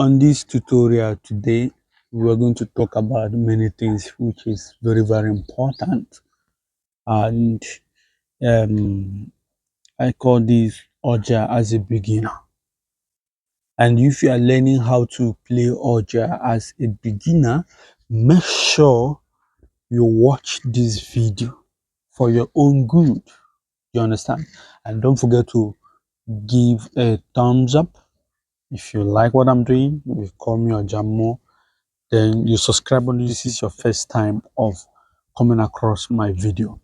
On this tutorial today, we are going to talk about many things which is very, very important. And I call this Oja as a beginner. And if you are learning how to play Oja as a beginner, make sure you watch this video for your own good. You understand? And don't forget to give a thumbs up if you like what I'm doing. You call me Ojamo. Then you subscribe only this is your first time of coming across my video.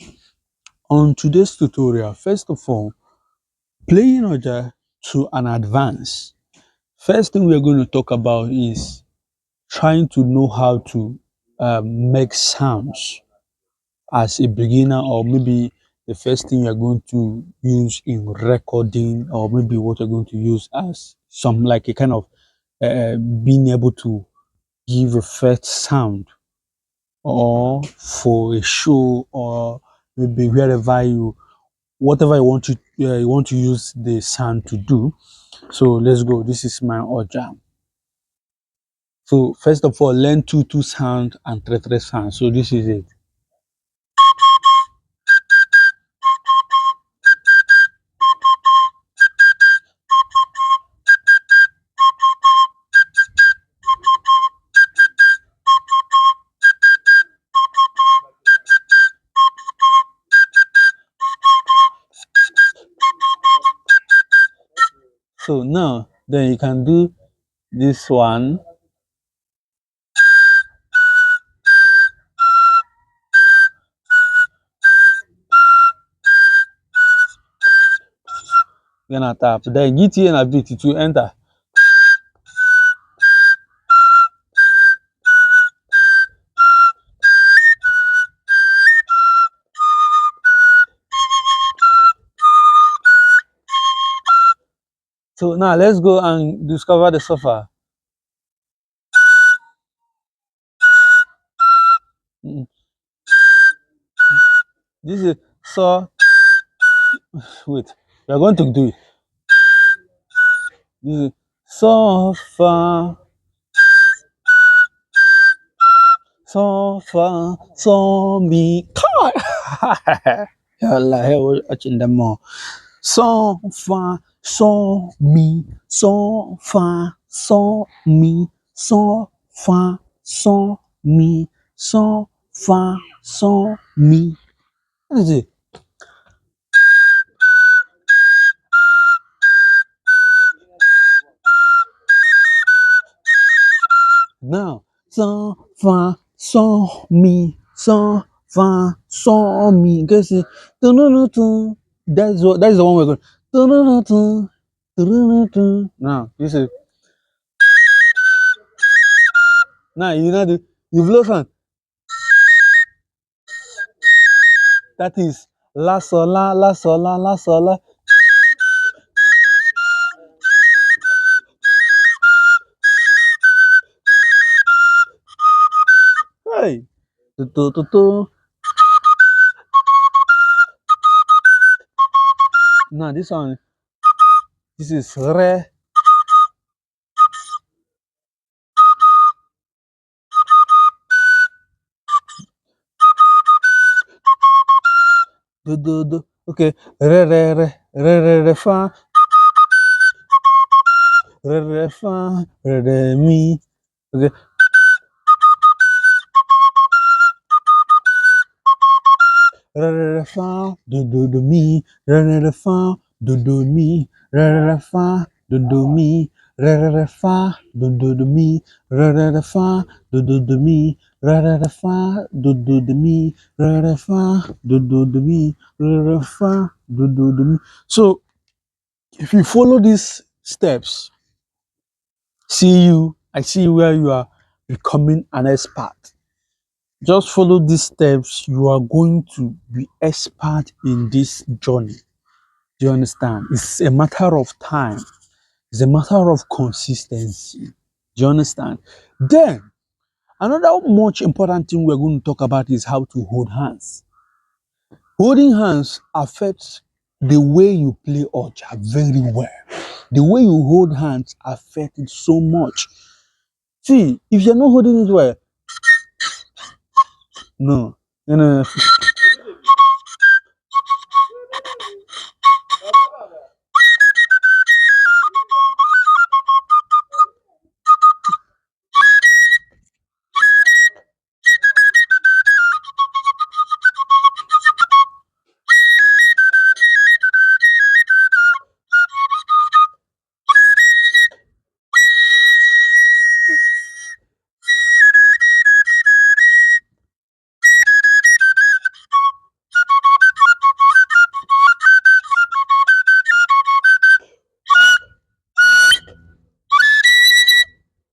On today's tutorial, first of all, playing Oja to an advance. First thing we're going to talk about is trying to know how to make sounds as a beginner, or maybe the first thing you're going to use in recording, or maybe what you're going to use as some like a kind of being able to give a first sound, or for a show, or maybe wherever you whatever you want to use the sound to do. So let's go. This is my Oja. So first of all, learn two sound and three sound. So this is it. So now then you can do this one. Gonna tap. Then GTA and a bit to enter. So now let's go and discover the sofa. This is so wait. We are going to do it. This is sofa, sofa, so me car. Yalla, hey, watching them more. Sofa, so me, sofa, so me, sofa, so me, sofa, so me. What is it? Now, so fa so me, so fa so me. Guess it. That's the one we're going. Now, this is now you know the you've lost one. That is la sola la sola la sola. Hey, tu tu tu tu. Now this one, this is re. Do do do. Okay, re fa, re fa, re mi. Okay. Re re fa do mi re fa do mi re fa do mi re fa do mi re fa do mi re fa do mi re fa do mi re fa do mi. So if you follow these steps, I see you where you are becoming an expert. Just follow these steps, you are going to be expert in this journey. Do you understand? It's a matter of time. It's a matter of consistency. Do you understand? Then, another much important thing we're going to talk about is how to hold hands. Holding hands affects the way you play Oja very well. The way you hold hands affects it so much. See, if you're not holding it well, no, no, no, no.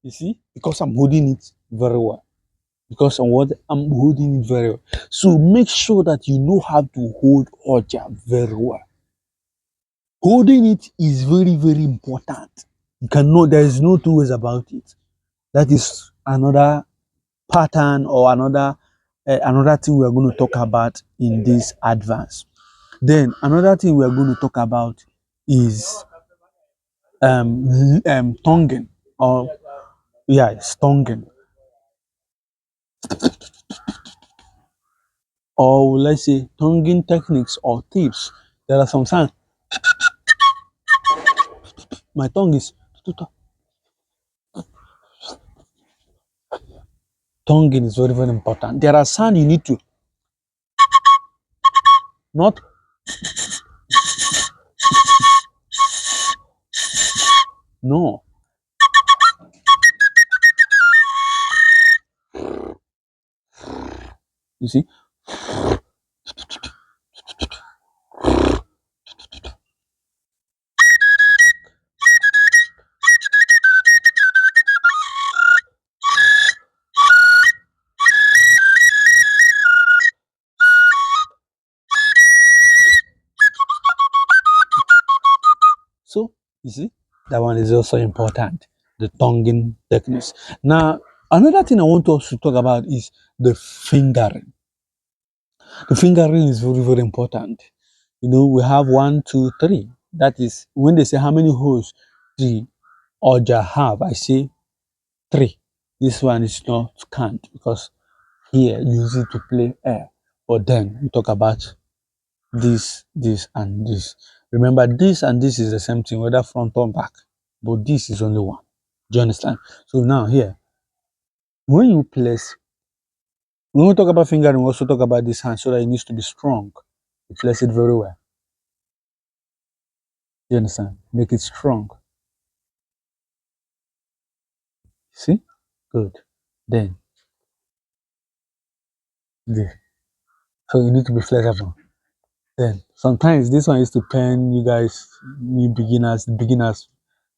You see, because I'm holding it very well. Because of what I'm holding it very well. So make sure that you know how to hold Oja very well. Holding it is very, very important. You cannot, there is no two ways about it. That is another pattern or another thing we are going to talk about in this advance. Then another thing we are going to talk about is tonguing, or yeah, it's tonguing, or let's say tonguing techniques or tips. There are some signs. My tongue is tonguing is very, very important. There are sounds you need to not no. You see, so you see that one is also important. The tonguing techniques. Now, another thing I want us to talk about is the fingering. The fingering is very, very important. You know, we have one, two, three. That is when they say how many holes the Oja have, I say three. This one is not count because here you use it to play air. But then we talk about this, and this. Remember, this and this is the same thing, whether front or back. But this is only one. Do you understand? So now here, when you place, when we talk about fingering, we also talk about this hand so that it needs to be strong. You place it very well. You understand? Make it strong. See? Good. Then this. So you need to be flexible. Then sometimes this one is to pain you guys, new beginners.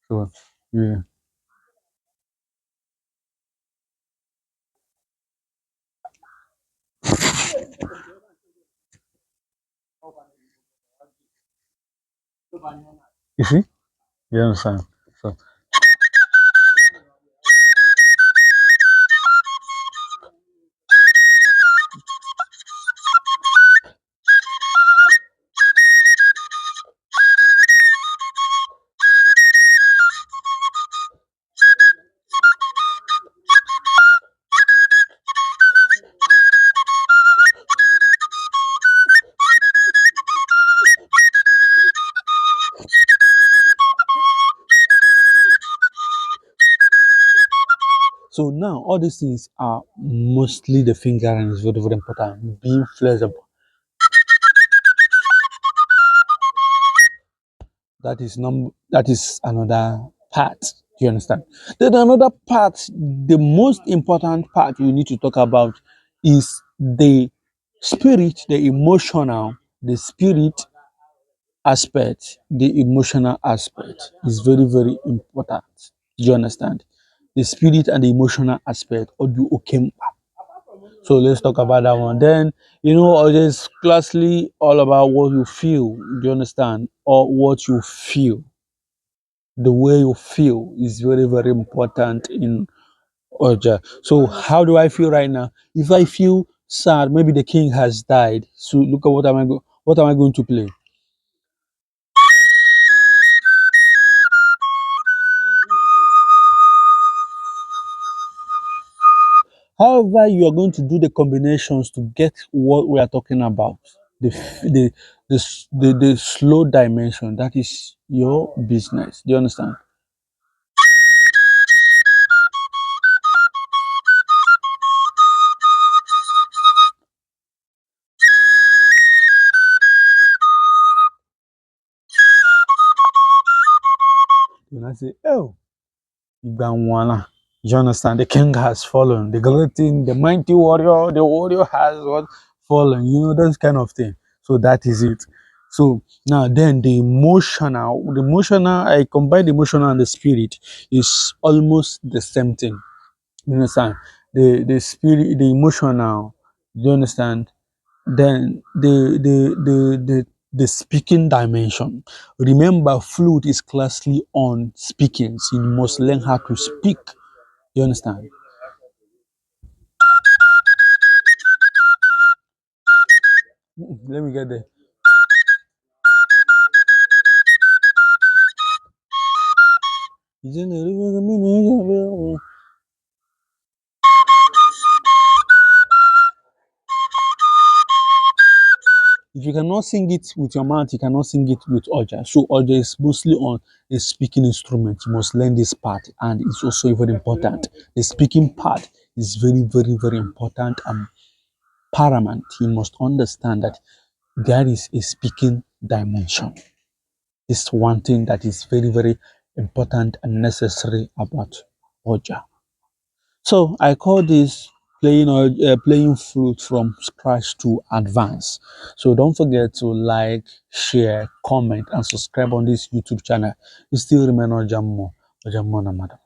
So yeah. You see? You understand? So so now all these things are mostly the fingering is very, very important. Being flexible. That is another part. Do you understand? Then another part, the most important part we need to talk about is the spirit, the emotional, the spirit aspect, the emotional aspect is very, very important. Do you understand? The spirit and the emotional aspect of the okay. So let's talk about that one. Then, you know, it's classically all about what you feel. Do you understand? Or what you feel. The way you feel is very, very important in Oja. So how do I feel right now? If I feel sad, maybe the king has died. So look at what am I going to play? However, you are going to do the combinations to get what we are talking about. The slow dimension, that is your business. Do you understand? When I say, oh, Igbanwana, you understand? The king has fallen. The great thing, the mighty warrior, the warrior has what fallen. You know, those kind of thing. So that is it. So now then the emotional, I combine the emotional and the spirit is almost the same thing. You understand? The spirit, the emotional, you understand? Then the speaking dimension. Remember, flute is classically on speaking, so you must learn how to speak. You understand? Let me get there. If you cannot sing it with your mouth, you cannot sing it with Oja. So Oja is mostly on a speaking instrument. You must learn this part, and it's also very important. The speaking part is very important and paramount. You must understand that there is a speaking dimension. It's one thing that is very important and necessary about Oja. So I call this playing flute from scratch to advance. So don't forget to like, share, comment, and subscribe on this YouTube channel. You still remain Ojammo, Ojammo Namada.